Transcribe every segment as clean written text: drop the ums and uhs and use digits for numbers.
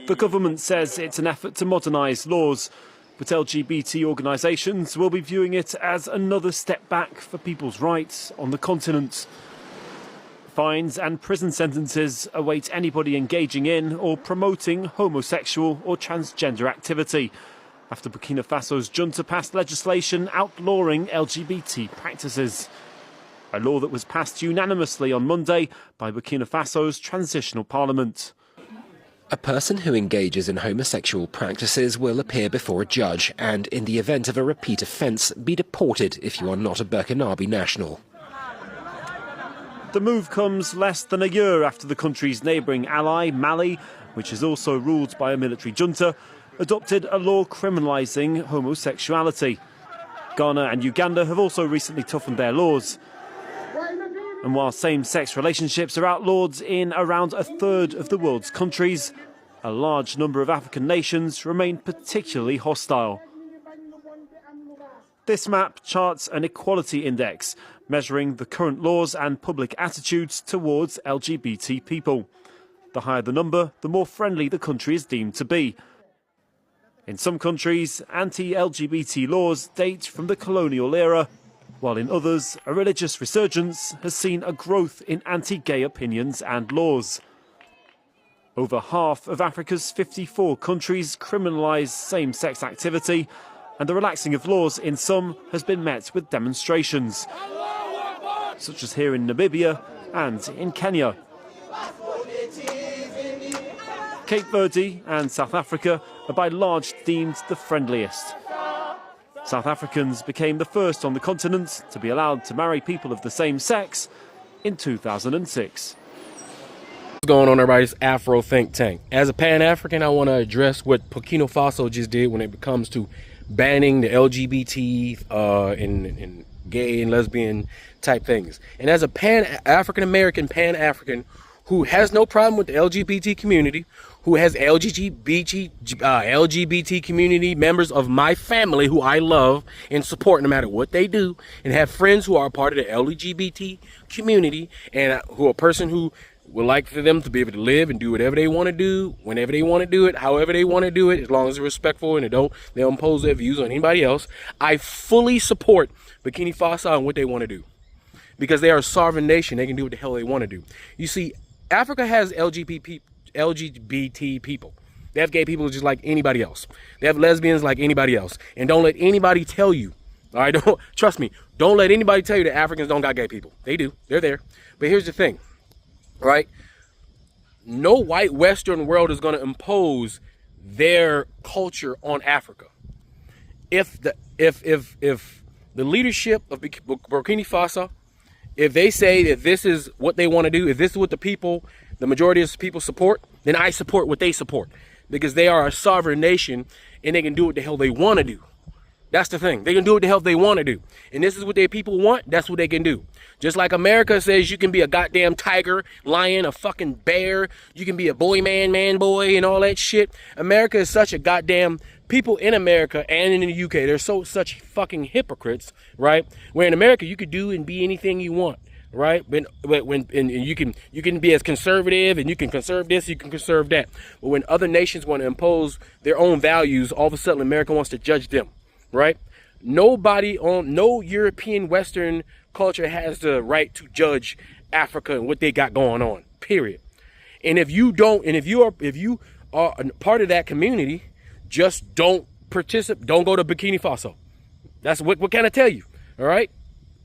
The government says it's an effort to modernise laws, but LGBT organisations will be viewing it as another step back for people's rights on the continent. Fines and prison sentences await anybody engaging in or promoting homosexual or transgender activity, after Burkina Faso's junta passed legislation outlawing LGBT practices. A law that was passed unanimously on Monday by Burkina Faso's transitional parliament. A person who engages in homosexual practices will appear before a judge and, in the event of a repeat offence, be deported if you are not a Burkinabe national. The move comes less than a year after the country's neighbouring ally, Mali, which is also ruled by a military junta, adopted a law criminalising homosexuality. Ghana and Uganda have also recently toughened their laws. And while same-sex relationships are outlawed in around a third of the world's countries, a large number of African nations remain particularly hostile. This map charts an equality index, measuring the current laws and public attitudes towards LGBT people. The higher the number, the more friendly the country is deemed to be. In some countries, anti-LGBT laws date from the colonial era, while in others, a religious resurgence has seen a growth in anti-gay opinions and laws. Over half of Africa's 54 countries criminalise same-sex activity, and the relaxing of laws in some has been met with demonstrations, such as here in Namibia and in Kenya. Cape Verde and South Africa are by large deemed the friendliest. South Africans became the first on the continent to be allowed to marry people of the same sex in 2006. What's going on, everybody? It's Afro Think Tank. As a Pan-African, I want to address what Burkina Faso just did when it comes to banning the LGBT and gay and lesbian type things. And as a Pan-African who has no problem with the LGBT community, who has LGBT community members of my family who I love and support no matter what they do, and have friends who are part of the LGBT community, and who are a person who would like for them to be able to live and do whatever they want to do, whenever they want to do it, however they want to do it, as long as they're respectful and they don't impose their views on anybody else. I fully support Burkina Faso and what they want to do, because they are a sovereign nation. They can do what the hell they want to do. You see, Africa has LGBT people. They have gay people just like anybody else. They have lesbians like anybody else. And don't let anybody tell you, all right, trust me, don't let anybody tell you that Africans don't got gay people. They do. They're there. But here's the thing, right? No white Western world is going to impose their culture on Africa. If the leadership of Burkina Faso, if they say that this is what they want to do, if this is what the majority of the people support, then I support what they support, because they are a sovereign nation and they can do what the hell they want to do. That's the thing. They can do what the hell they want to do. And this is what their people want. That's what they can do. Just like America says you can be a goddamn tiger, lion, a fucking bear. You can be a boy, man boy, and all that shit. America is such a goddamn... People in America and in the UK, they're such fucking hypocrites, right? Where in America, you could do and be anything you want, right? And you can be as conservative, and you can conserve this, you can conserve that. But when other nations want to impose their own values, all of a sudden America wants to judge them, right? No European Western culture has the right to judge Africa and what they got going on, period. And if you are a part of that community, just don't participate. Don't go to Burkina Faso. That's what can I tell you? All right.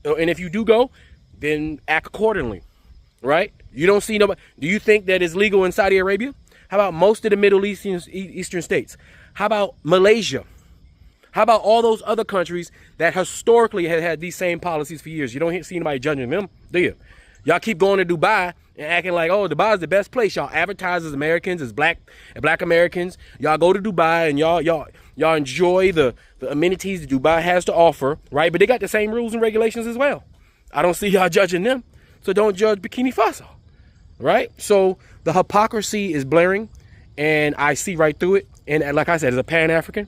And if you do go, then act accordingly. Right. You don't see nobody. Do you think that it's legal in Saudi Arabia? How about most of the Middle Eastern states? How about Malaysia? How about all those other countries that historically have had these same policies for years? You don't see anybody judging them, do you? Y'all keep going to Dubai and acting like, oh, Dubai is the best place. Y'all advertise as Americans, as black Americans. Y'all go to Dubai and y'all enjoy the amenities that Dubai has to offer, right? But they got the same rules and regulations as well. I don't see y'all judging them. So don't judge Burkina Faso, right? So the hypocrisy is blaring, and I see right through it. And like I said, as a Pan-African,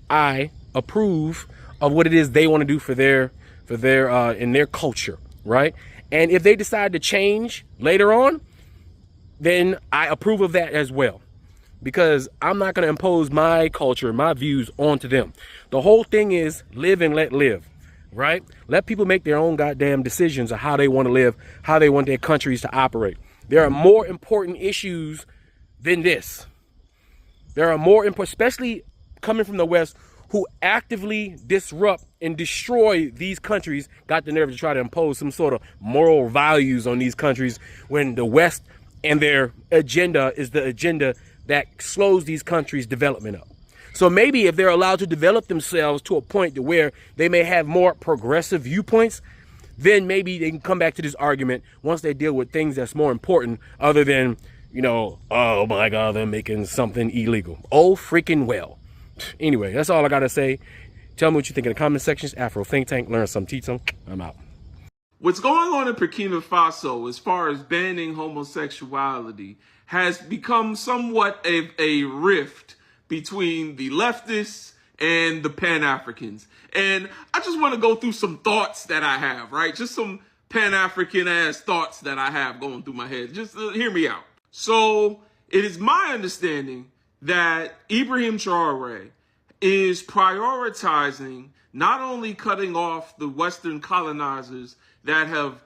I approve of what it is they want to do for their in their culture, right? And if they decide to change later on, then I approve of that as well. because I'm not going to impose my culture, my views onto them. The whole thing is live and let live, right? Let people make their own goddamn decisions of how they want to live, how they want their countries to operate. There are more important issues than this. There are more important, especially coming from the West, who actively disrupt and destroy these countries, got the nerve to try to impose some sort of moral values on these countries when the West and their agenda is the agenda that slows these countries' development up. So maybe if they're allowed to develop themselves to a point to where they may have more progressive viewpoints, then maybe they can come back to this argument once they deal with things that's more important other than, you know, oh my God, they're making something illegal. Oh, freaking well. Anyway, that's all I got to say. Tell me what you think in the comment sections. Afro Think Tank, learn some Tito. I'm out. What's going on in Burkina Faso as far as banning homosexuality has become somewhat of a rift between the leftists and the Pan-Africans. And I just want to go through some thoughts that I have, right? Just some Pan-African ass thoughts that I have going through my head. Just hear me out. So it is my understanding that Ibrahim Traore is prioritizing not only cutting off the Western colonizers that have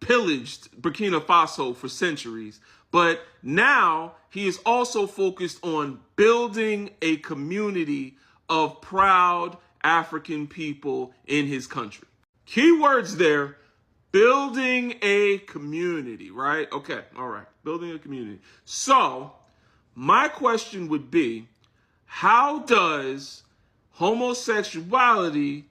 pillaged Burkina Faso for centuries, but now he is also focused on building a community of proud African people in his country. Keywords there, building a community, right? Okay, all right, building a community. So my question would be, how does homosexuality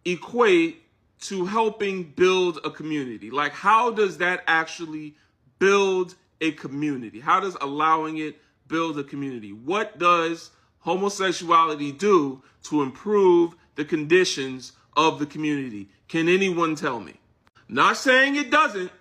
equate to helping build a community? Like, how does that actually build a community? How does allowing it build a community? What does homosexuality do to improve the conditions of the community? Can anyone tell me? Not saying it doesn't.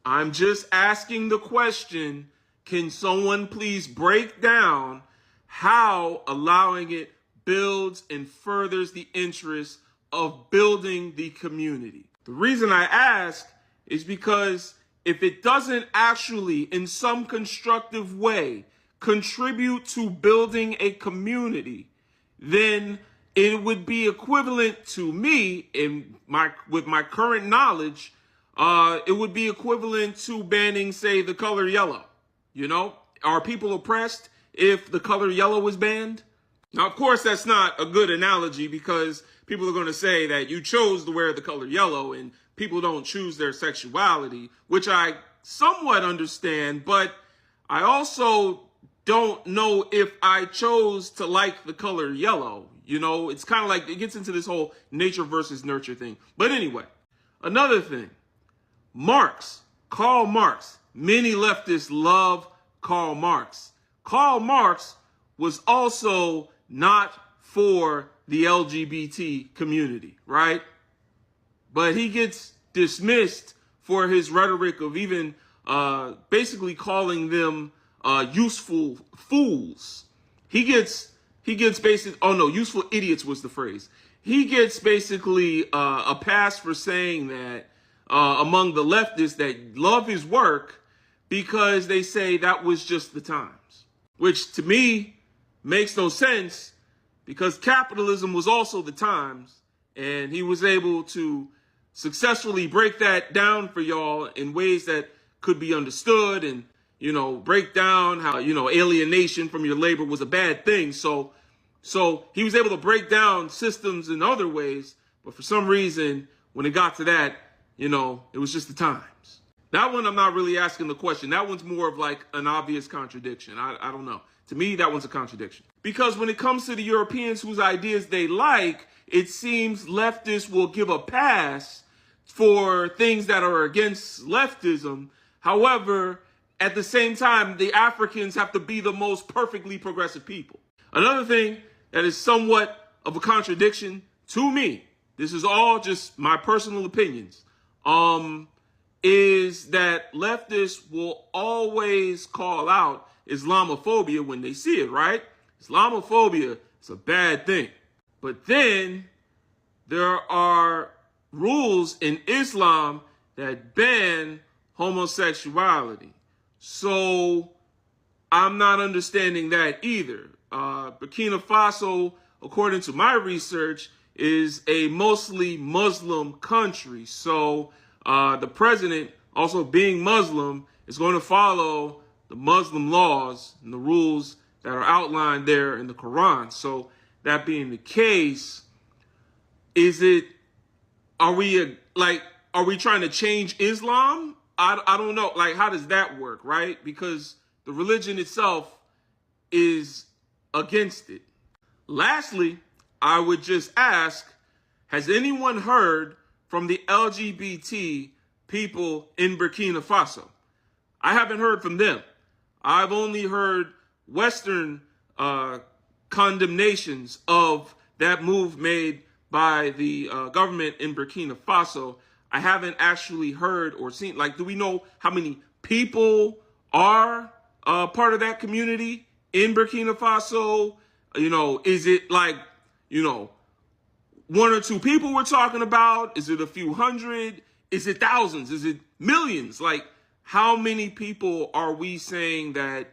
I'm just asking the question, can someone please break down how allowing it builds and furthers the interests of building the community? The reason I ask is because if it doesn't actually, in some constructive way, contribute to building a community, then it would be equivalent to me, with my current knowledge, it would be equivalent to banning, say, the color yellow. You know, are people oppressed if the color yellow is banned? Now, of course, that's not a good analogy because people are going to say that you chose to wear the color yellow and people don't choose their sexuality, which I somewhat understand, but I also don't know if I chose to like the color yellow. You know, it's kind of like it gets into this whole nature versus nurture thing. But anyway, another thing, Karl Marx, many leftists love Karl Marx. Karl Marx was also not for the LGBT community, right? But he gets dismissed for his rhetoric of even basically calling them useful fools. He gets basically, oh no, useful idiots was the phrase. He gets basically a pass for saying that among the leftists that love his work because they say that was just the times, which to me makes no sense because capitalism was also the times, and he was able to successfully break that down for y'all in ways that could be understood and, you know, break down how, you know, alienation from your labor was a bad thing. So he was able to break down systems in other ways, but for some reason, when it got to that, you know, it was just the times. That one, I'm not really asking the question. That one's more of like an obvious contradiction. I don't know. To me, that one's a contradiction. Because when it comes to the Europeans whose ideas they like, it seems leftists will give a pass for things that are against leftism. However, at the same time, the Africans have to be the most perfectly progressive people. Another thing that is somewhat of a contradiction to me, this is all just my personal opinions, is that leftists will always call out Islamophobia when they see it, right? Islamophobia is a bad thing. But then there are rules in Islam that ban homosexuality. So I'm not understanding that either. Burkina Faso, according to my research, is a mostly Muslim country. So the president, also being Muslim, is going to follow the Muslim laws and the rules that are outlined there in the Quran. So that being the case, are we trying to change Islam? I don't know. Like, how does that work, right? Because the religion itself is against it. Lastly, I would just ask, has anyone heard from the LGBT people in Burkina Faso? I haven't heard from them. I've only heard Western condemnations of that move made by the government in Burkina Faso. I haven't actually heard or seen, like, do we know how many people are part of that community in Burkina Faso? You know, is it like, you know, one or two people we're talking about? Is it a few hundred? Is it thousands? Is it millions? Like, how many people are we saying that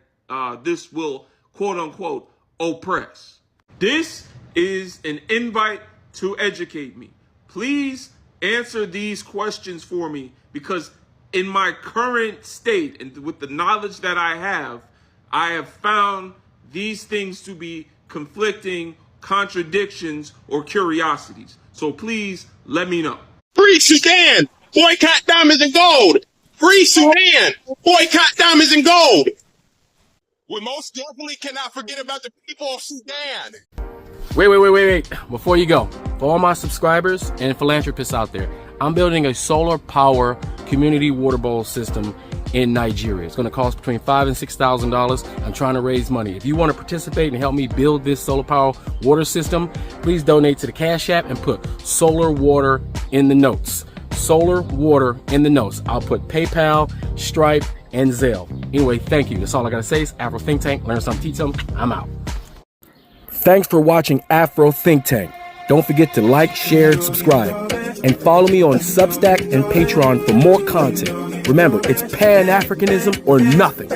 this will, quote unquote, oppress? This is an invite to educate me. Please answer these questions for me, because in my current state and with the knowledge that I have found these things to be conflicting contradictions or curiosities. So please let me know. Free Sudan! Boycott diamonds and gold! Free Sudan! Boycott diamonds and gold! We most definitely cannot forget about the people of Sudan. Wait. Before you go, for all my subscribers and philanthropists out there, I'm building a solar power community water bowl system in Nigeria. It's going to cost between $5,000 and $6,000. I'm trying to raise money. If you want to participate and help me build this solar power water system, please donate to the Cash App and put solar water in the notes. Solar water in the notes. I'll put PayPal, Stripe, and Zelle. Anyway, thank you. That's all I got to say. It's Afro Think Tank. Learn something, teach something. I'm out. Thanks for watching Afro Think Tank. Don't forget to like, share, and subscribe. And follow me on Substack and Patreon for more content. Remember, it's Pan-Africanism or nothing.